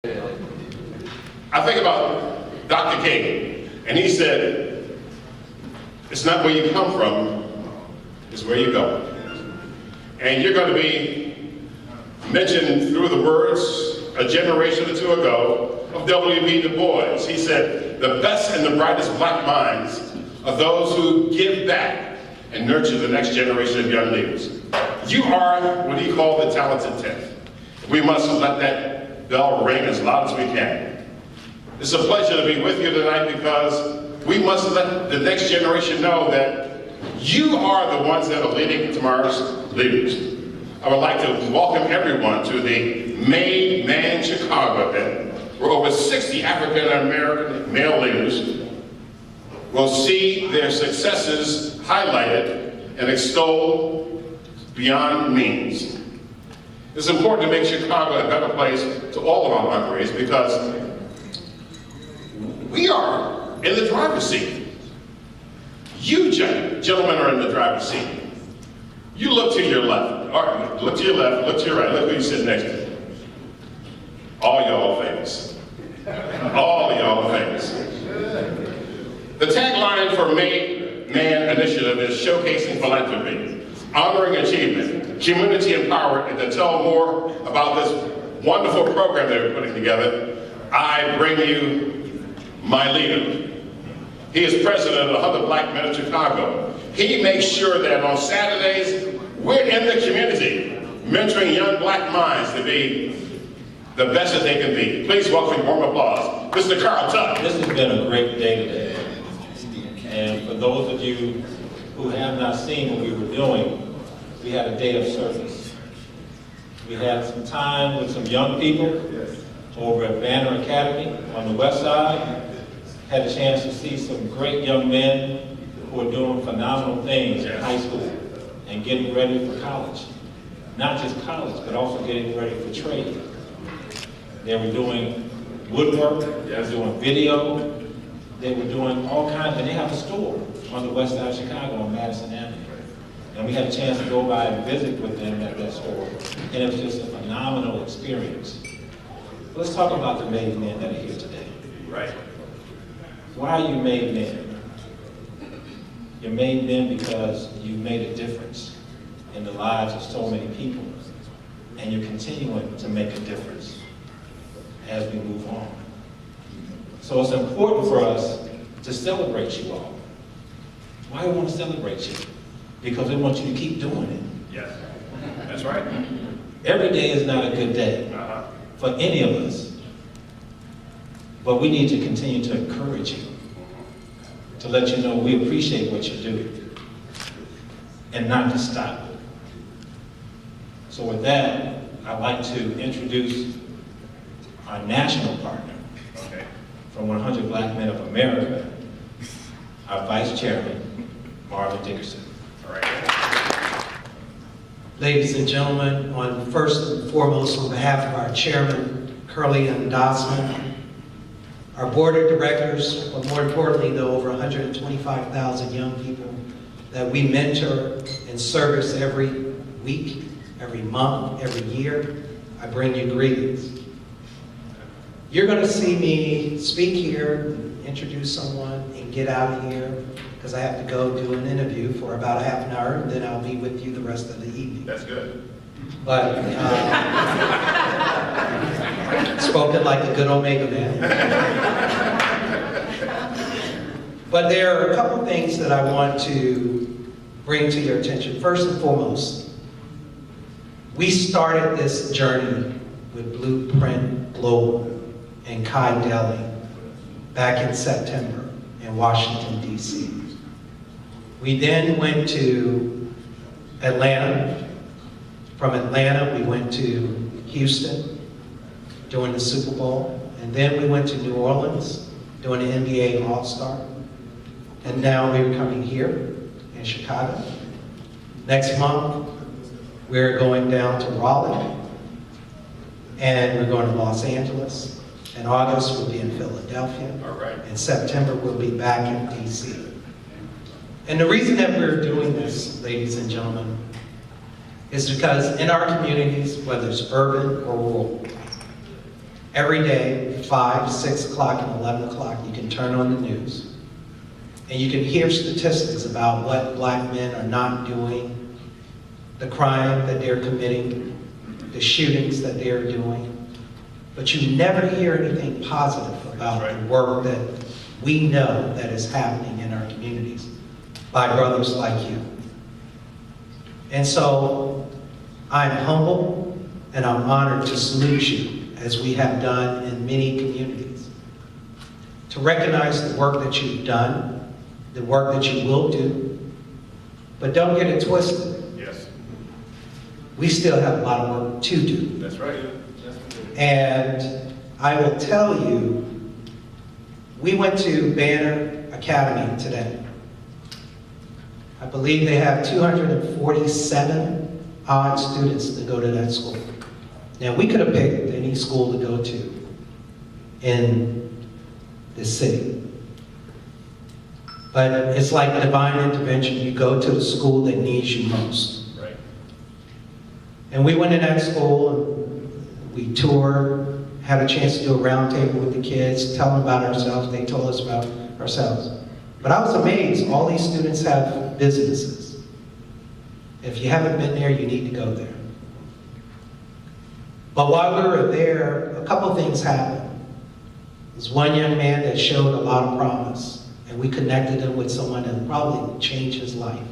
I think about Dr. King, and he said, it's not where you come from, it's where you go. And you're going to be mentioned through the words a generation or two ago of W.B. Du Bois. He said, the best and the brightest black minds are those who give back and nurture the next generation of young leaders. You are what he called the talented 10th. We must let that bell ring as loud as we can. It's a pleasure to be with you tonight because we must let the next generation know that you are the ones that are leading tomorrow's leaders. I would like to welcome everyone to the Made Man Chicago event, where over 60 African-American male leaders will see their successes highlighted and extolled beyond means. It's important to make Chicago a better place to all of our honorees because we are in the driver's seat. You gentlemen are in the driver's seat. You look to your left, or look to your left, look to your right, look who you sit next to. All y'all famous. All y'all famous. The tagline for Made Man Initiative is showcasing philanthropy, honoring achievement, community empowerment, and to tell more about this wonderful program that we're putting together, I bring you my leader. He is president of the 100 Black Men of Chicago. He makes sure that on Saturdays, we're in the community, mentoring young black minds to be the best that they can be. Please welcome warm applause, Mr. Carl Tuck. This has been a great day today. And for those of you who have not seen what we were doing, we had a day of service. We had some time with some young people over at Banner Academy on the west side. Had a chance to see some great young men who are doing phenomenal things in high school and getting ready for college. Not just college, but also getting ready for trade. They were doing woodwork, they were doing video, they were doing all kinds, and they have a store on the west side of Chicago on Madison Avenue. And we had a chance to go by and visit with them at that store, and it was just a phenomenal experience. Let's talk about the made men that are here today. Right. Why are you made men? You're made men because you made a difference in the lives of so many people, and you're continuing to make a difference as we move on. So it's important for us to celebrate you all. Why do we want to celebrate you? Because we want you to keep doing it. Yes, that's right. Every day is not a good day for any of us. But we need to continue to encourage you, to let you know we appreciate what you do, and not to stop. So with that, I'd like to introduce our national partner from 100 Black Men of America, our Vice Chairman, Marvin Dickerson. All right. Ladies and gentlemen, first and foremost, on behalf of our Chairman, Curly and Dosman, our board of directors, but more importantly, the over 125,000 young people that we mentor and service every week, every month, every year, I bring you greetings. You're going to see me speak here, introduce someone, and get out of here because I have to go do an interview for about half an hour, and then I'll be with you the rest of the evening. That's good. But spoken like a good Omega man. But there are a couple things that I want to bring to your attention. First and foremost, we started this journey with Blueprint Global and Kai Deli back in September in Washington, D.C. We then went to Atlanta. From Atlanta, we went to Houston during the Super Bowl, and then we went to New Orleans during the NBA All-Star, and now we're coming here in Chicago. Next month, we're going down to Raleigh, and we're going to Los Angeles. In August, we'll be in Philadelphia. All right. In September, we'll be back in D.C. And the reason that we're doing this, ladies and gentlemen, is because in our communities, whether it's urban or rural, every day, 5, 6 o'clock, and 11 o'clock, you can turn on the news, and you can hear statistics about what black men are not doing, the crime that they're committing, the shootings that they're doing. But you never hear anything positive about the work that we know that is happening in our communities by brothers like you. And so I'm humble and I'm honored to salute you, as we have done in many communities, to recognize the work that you've done, the work that you will do, but don't get it twisted. Yes. We still have a lot of work to do. That's right. And I will tell you, we went to Banner Academy today. I believe they have 247 odd students that go to that school. Now, we could have picked any school to go to in this city. But it's like divine intervention. You go to the school that needs you most. Right. And we went to that school, and we toured, had a chance to do a round table with the kids, tell them about ourselves. They told us about ourselves. But I was amazed. All these students have businesses. If you haven't been there, you need to go there. But while we were there, a couple things happened. There's one young man that showed a lot of promise, and we connected him with someone that probably changed his life.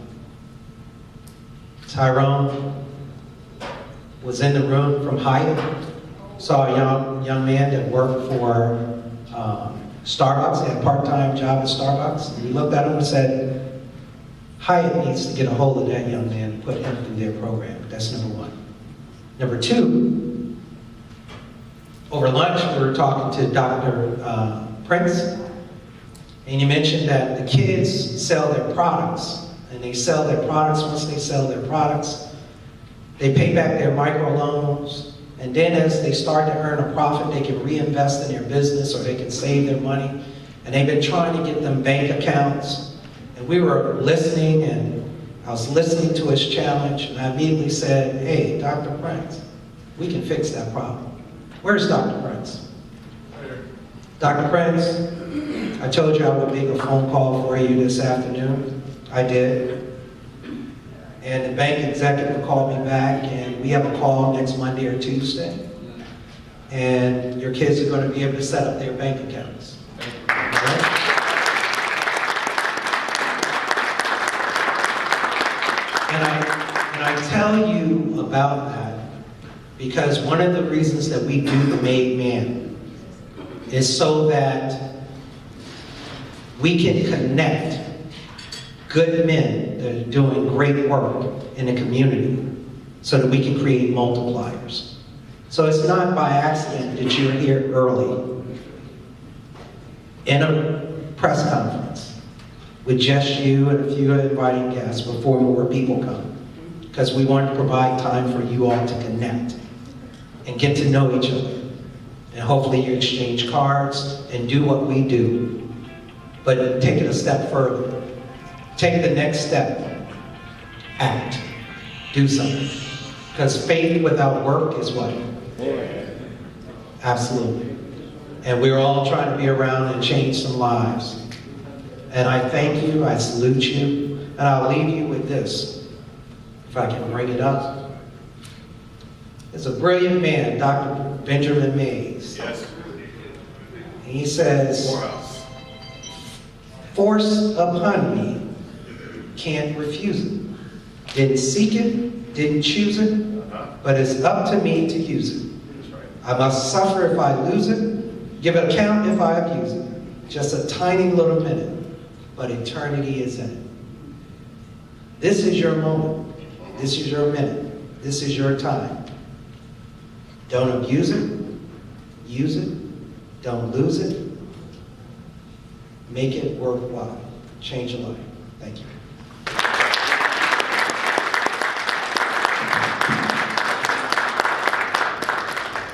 Tyrone was in the room from Hyatt, saw a young man that worked for Starbucks, he had a part-time job at Starbucks, and he looked at him and said, Hyatt needs to get a hold of that young man and put him through their program. That's number one. Number two, over lunch we were talking to Dr. Prince, and you mentioned that the kids sell their products, and they sell their products. Once they sell their products, they pay back their microloans, and then as they start to earn a profit, they can reinvest in their business or they can save their money. And they've been trying to get them bank accounts. And we were listening, and I was listening to his challenge, and I immediately said, hey, Dr. Prince, we can fix that problem. Where's Dr. Prince? Dr. Prince, I told you I would make a phone call for you this afternoon. I did. And the bank executive called me back, and we have a call next Monday or Tuesday. And your kids are going to be able to set up their bank accounts. Right? And I tell you about that because one of the reasons that we do the Made Man is so that we can connect good men that are doing great work in the community so that we can create multipliers. So it's not by accident that you're here early in a press conference with just you and a few inviting guests before more people come, because we want to provide time for you all to connect and get to know each other. And hopefully you exchange cards and do what we do. But take it a step further. Take the next step. Act. Do something. Because faith without work is what? Absolutely. And we're all trying to be around and change some lives. And I thank you, I salute you, and I'll leave you with this, if I can bring it up. There's a brilliant man, Dr. Benjamin Mays. Yes. And he says, Morehouse. force upon me, can't refuse it. Didn't seek it, didn't choose it, but it's up to me to use it. That's right. I must suffer if I lose it, give an account if I abuse it. Just a tiny little minute, but eternity is in it. This is your moment. This is your minute. This is your time. Don't abuse it. Use it. Don't lose it. Make it worthwhile. Change a life. Thank you.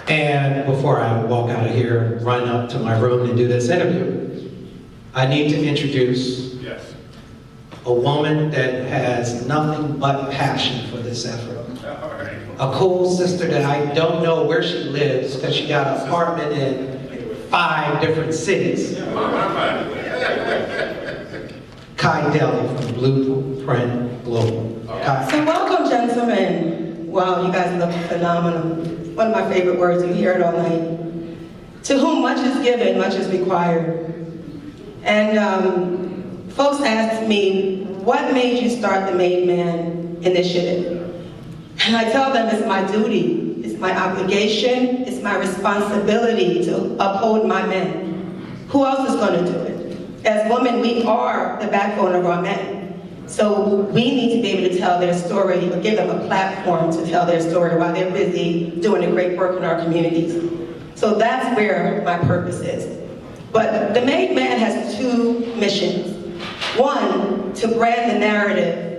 And before I walk out of here, run up to my room to do this interview, I need to introduce Yes. a woman that has nothing but passion for this effort. All right. a cool sister that I don't know where she lives because she got an apartment in 5 different cities. Kai Deli from Blueprint Global. Kai. So welcome, gentlemen. Wow, you guys look phenomenal. One of my favorite words, you hear it all night. To whom much is given, much is required. And folks ask me, what made you start the Made Man Initiative? And I tell them it's my duty, it's my obligation, it's my responsibility to uphold my men. Who else is going to do it? As women, we are the backbone of our men. So we need to be able to tell their story, or give them a platform to tell their story while they're busy doing the great work in our communities. So that's where my purpose is. But the Made Man has 2 missions. One, to brand the narrative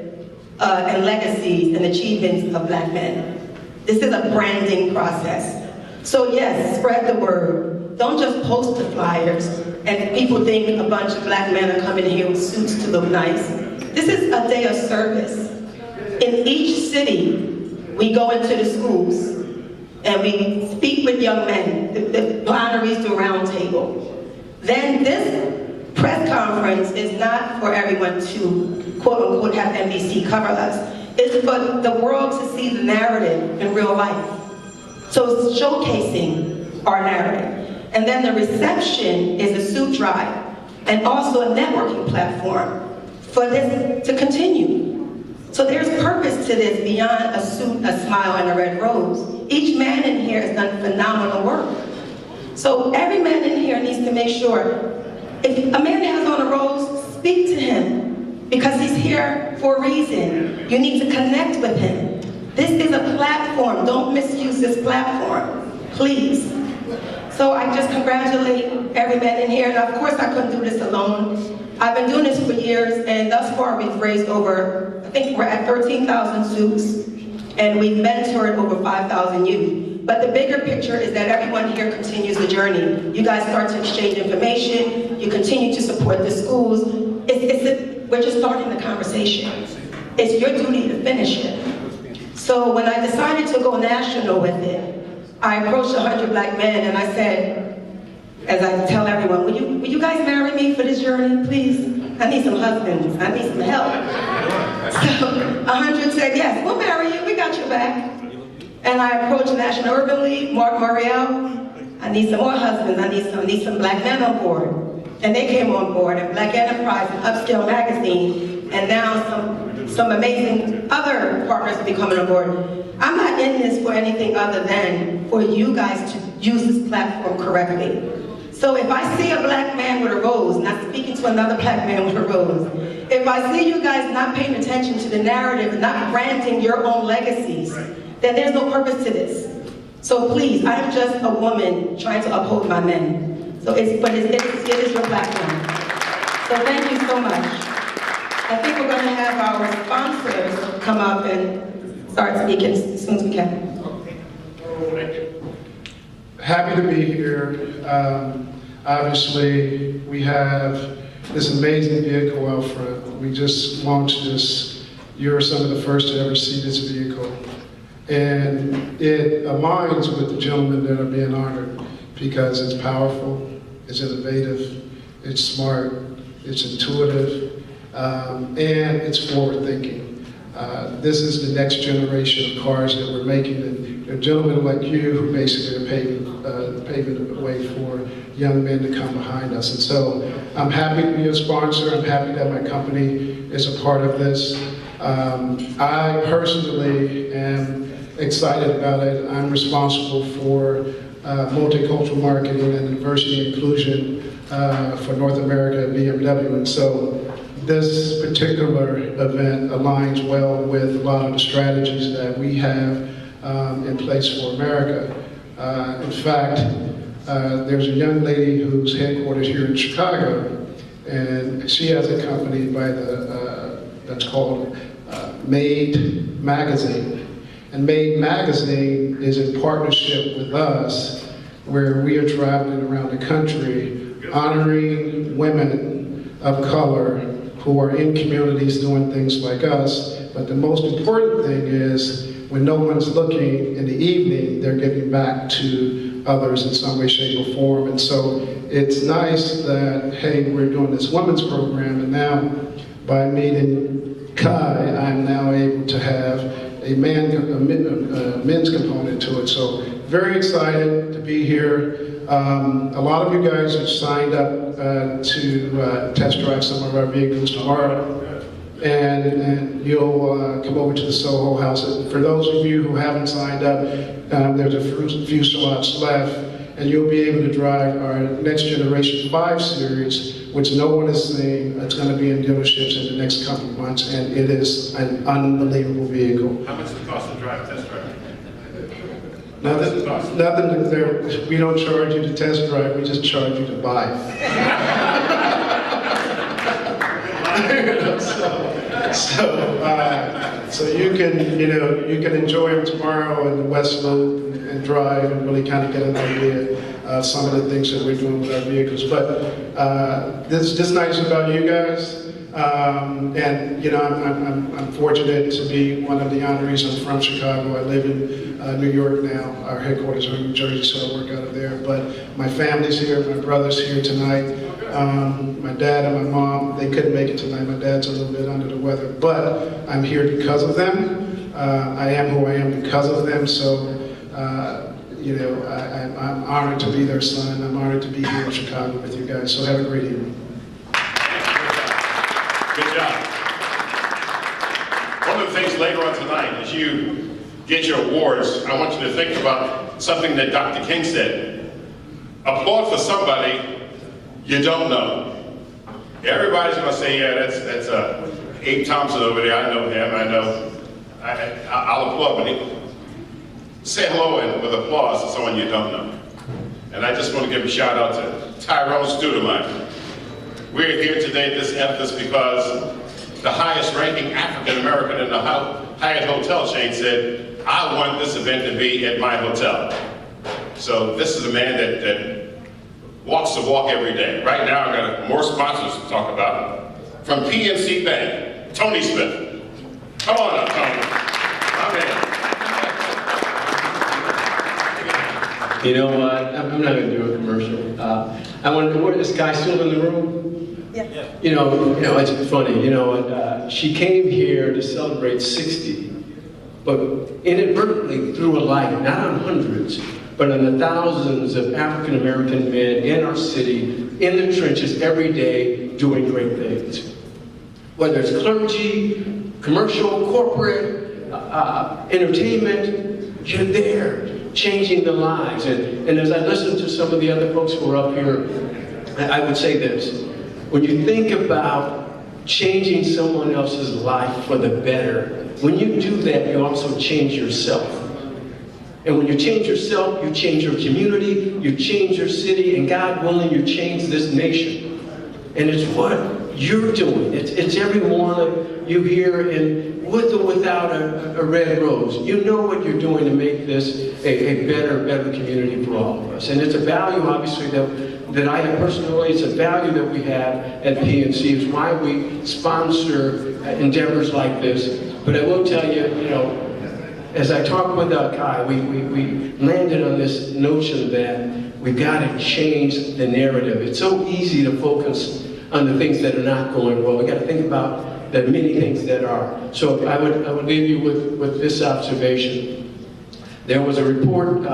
and legacies and achievements of Black men. This is a branding process. So yes, spread the word. Don't just post the flyers and people think a bunch of Black men are coming here with suits to look nice. This is a day of service. In each city, we go into the schools and we speak with young men. The honorees do a round table. Then this press conference is not for everyone to, quote unquote, have NBC cover us. It's for the world to see the narrative in real life. So it's showcasing our narrative. And then the reception is a suit drive and also a networking platform for this to continue. So there's purpose to this beyond a suit, a smile, and a red rose. Each man in here has done phenomenal work. So every man in here needs to make sure, if a man has on a rose, speak to him, because he's here for a reason. You need to connect with him. This is a platform. Don't misuse this platform, please. So I just congratulate every man in here, and of course I couldn't do this alone. I've been doing this for years, and thus far we've raised over, I think we're at 13,000 suits, and we've mentored over 5,000 youth. But the bigger picture is that everyone here continues the journey. You guys start to exchange information, you continue to support the schools. We're just starting the conversation. It's your duty to finish it. So when I decided to go national with it, I approached 100 Black men and I said, as I tell everyone, will you guys marry me for this journey, please? I need some husbands, I need some help. So 100 said, yes, we'll marry you, we got your back. And I approached National Urban League, Mark Morial, I need some more husbands, I need some Black men on board. And they came on board, and Black Enterprise and Upscale Magazine, and now some amazing other partners will be coming on board. I'm not in this for anything other than for you guys to use this platform correctly. So if I see a Black man with a rose, not speaking to another Black man with a rose, if I see you guys not paying attention to the narrative, not branding your own legacies, then there's no purpose to this. So please, I'm just a woman trying to uphold my men. So it is your platform. So thank you so much. I think we're going to have our sponsors come up and start speaking as soon as we can. Happy to be here. Obviously, we have this amazing vehicle out front. We just launched this. You're some of the first to ever see this vehicle. And it aligns with the gentlemen that are being honored because it's powerful, it's innovative, it's smart, it's intuitive, and it's forward-thinking. This is the next generation of cars that we're making, and gentlemen like you who basically are paving the way for young men to come behind us. And so I'm happy to be a sponsor. I'm happy that my company is a part of this. I personally am excited about it. I'm responsible for multicultural marketing and diversity and inclusion for North America at BMW. And so this particular event aligns well with a lot of the strategies that we have in place for America. In fact, there's a young lady who's headquartered here in Chicago, and she has a company that's called Made Magazine. And Made Magazine is in partnership with us, where we are traveling around the country honoring women of color who are in communities doing things like us. But the most important thing is when no one's looking in the evening, they're giving back to others in some way, shape, or form. And so it's nice that, hey, we're doing this women's program, and now by meeting Kai, I'm now able to have a men's component to it. So very excited to be here. A lot of you guys have signed up to test drive some of our vehicles tomorrow. And you'll come over to the Soho House. And for those of you who haven't signed up, there's a few slots left, and you'll be able to drive our Next Generation 5 Series, which no one has seen. It's going to be in dealerships in the next couple of months, and it is an unbelievable vehicle. How much does it cost to drive, test drive? Nothing there. We don't charge you to test drive, we just charge you to buy. So you can enjoy them tomorrow in the West Loop and drive and really kind of get an idea of some of the things that we're doing with our vehicles. But this is nice about you guys. And I'm fortunate to be one of the honorees. I'm from Chicago. I live in New York now. Our headquarters are in New Jersey, so I work out of there. But my family's here. My brother's here tonight. My dad and my mom, they couldn't make it tonight. My dad's a little bit under the weather, but I'm here because of them. I am who I am because of them. So, I'm honored to be their son. I'm honored to be here in Chicago with you guys. So have a great evening. Good job. One of the things later on tonight, as you get your awards, I want you to think about something that Dr. King said. Applaud for somebody you don't know. Everybody's going to say, yeah, that's Abe Thompson over there. I know him. I know. I'll applaud, but say hello with applause to someone you don't know. And I just want to give a shout out to Tyrone Studemeyer. We're here today at this edifice because the highest ranking African American in the Hyatt hotel chain said, I want this event to be at my hotel. So this is a man that walks the walk every day. Right now, I've got more sponsors to talk about. From PNC Bank, Tony Smith. Come on up, Tony. My man. You know what? I'm not going to do a commercial. I wanted to. What, is this guy still in the room? Yeah. You know, it's funny. She came here to celebrate 60, but inadvertently threw a light not on hundreds, but on the thousands of African American men in our city, in the trenches every day, doing great things. Whether it's clergy, commercial, corporate, entertainment, you're there, changing the lives. And as I listen to some of the other folks who are up here, I would say this. When you think about changing someone else's life for the better, when you do that, you also change yourself. And when you change yourself, you change your community, you change your city, and God willing, you change this nation. And it's what you're doing. It's every one of you here, and with or without a red rose. You know what you're doing to make this a better community for all of us. And it's a value, obviously, that I have personally, it's a value that we have at PNC. It's why we sponsor endeavors like this. But I will tell you, as I talked with Kai, we landed on this notion that we've got to change the narrative. It's so easy to focus on the things that are not going well. We've got to think about the many things that are. So I would leave you with this observation. There was a report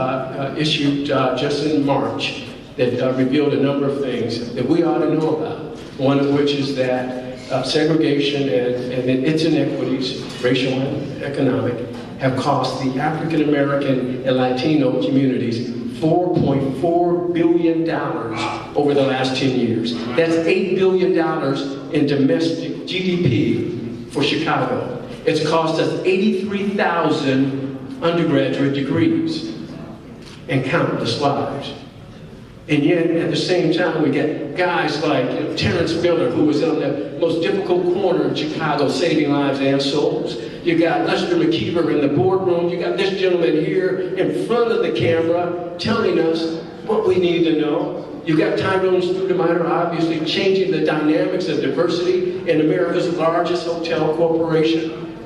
issued just in March that revealed a number of things that we ought to know about. One of which is that segregation and its inequities, racial and economic, have cost the African American and Latino communities $4.4 billion over the last 10 years. That's $8 billion in domestic GDP for Chicago. It's cost us 83,000 undergraduate degrees and countless lives. And yet, at the same time, we get guys like Terrence Miller, who was on the most difficult corner in Chicago, saving lives and souls. You got Lester McKeever in the boardroom. You got this gentleman here in front of the camera telling us what we need to know. You got Tyrone Studemeyer, obviously changing the dynamics of diversity in America's largest hotel corporation.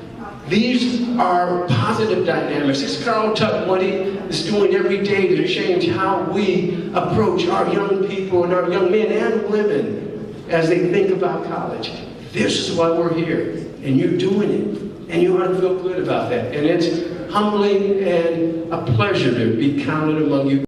These are positive dynamics. It's Carl Tuck, what he is doing every day to change how we approach our young people and our young men and women as they think about college. This is why we're here, and you're doing it, and you ought to feel good about that. And it's humbling and a pleasure to be counted among you.